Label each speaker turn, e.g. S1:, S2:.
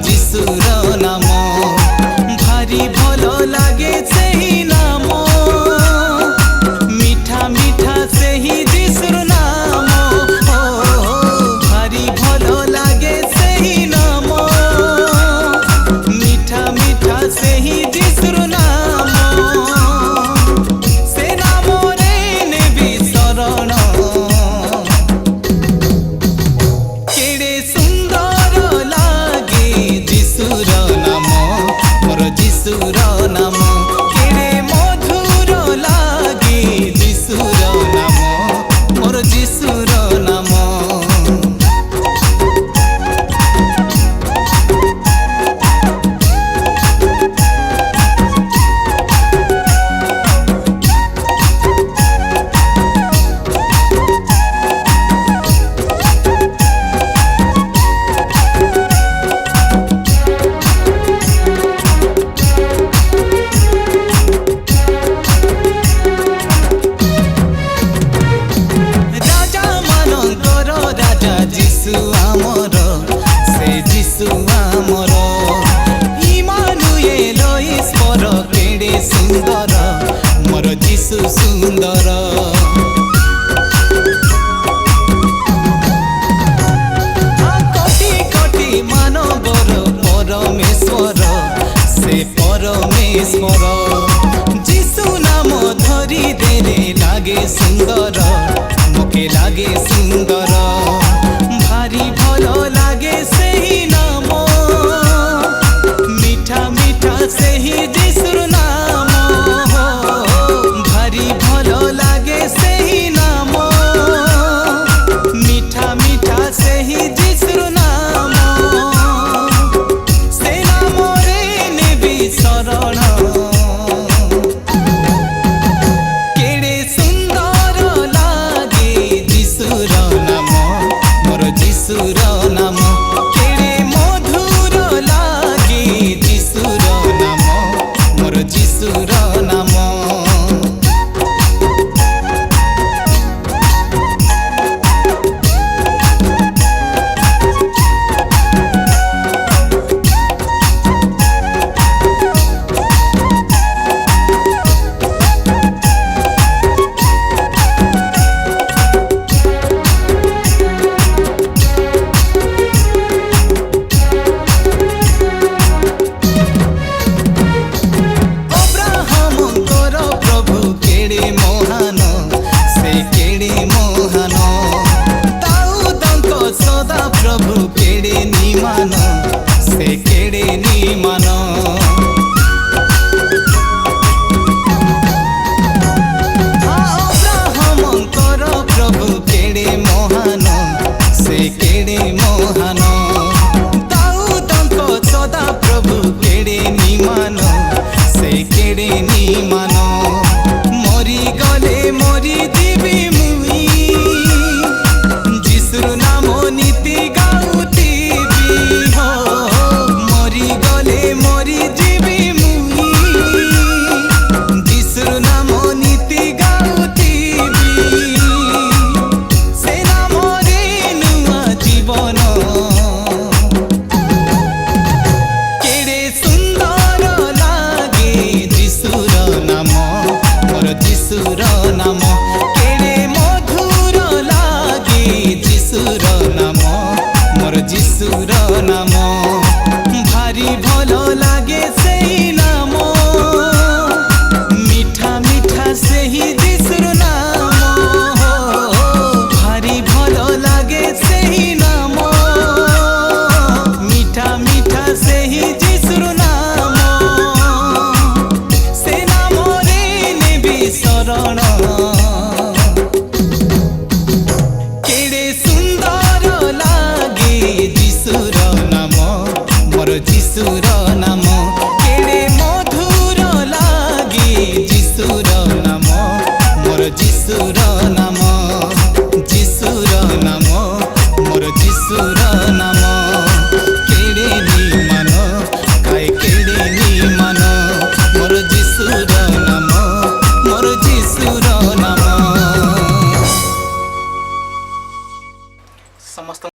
S1: যিশুর নাম ভারি ভাল লাগে সেই নাম মিঠা মিঠা সেই যিশুর নাম ভারি ভাল লাগে সেই নাম মিঠা মিঠা সেই যিশুর নাম সে নামরে নেবি শরণ কেড়ে সুন্দর লাগে যিশুর নাম মোর যিশুর নাম কেড়ে মধুর লাগে যিশুর নাম মোর যিশুর নাম যিশু আমর সে যিশু আমর ইমানুয়েল ঈশ্বর কেড়ে সুন্দর মোর যিশু সুন্দর কোটি কোটি মানবর পরমেশ্বর সে পরমেশ্বর যিশু নাম ধরি দেলে লাগে সুন্দর মোকে লাগে সুন্দর ভারি ভাল লাগে সেই নাম মিঠা মিঠা সেই যিশুর নাম ভারি ভাল লাগে সেই নাম মিঠা মিঠা সেই যিশুর নাম সে নামরে নেবি শরণ কেড়ে সুন্দর লাগে যিশুর নাম মোর যিশুর নাম কেড়ে মধুর লাগে যিশুর নাম মোর যিশুর নাম প্রভু কেড়ে নিমান সে কেড়ে নিমান অব্রাহমঙ্কর প্রভু কেড়ে মহান সে কেড়ে মহান দাউদঙ্ক সদা প্রভু কেড়ে নিমান সে কেড়ে নিমান মরি গলে মরি দিবি মুই যিশুর নাম নীতি গাউতিবি হো মরি গলে মরি যিবি মুই যিশুর নাম নীতি গাউতিবি সে নামরে নূয়া জীবন কেড়ে সুন্দর লাগে যিশুর নাম মোর যিশুর নাম কেড়ে মধুর লাগে যিশুর নাম মোর যিশুর নাম ভারি ভাল লাগে সেই নাম মিঠা মিঠা সেই যিশুর নাম ভারি ভাল লাগে সেই নাম মিঠা মিঠা সেই যিশুর নাম সে নামরে নেবি শরণ কেড়ে সুন্দর লাগে যিশুর নাম মোর যিশুর নাম কেড়ে মধুর লাগে যিশুর নাম মোর যিশুর নাম যিশুর নাম মোর যিশুর নাম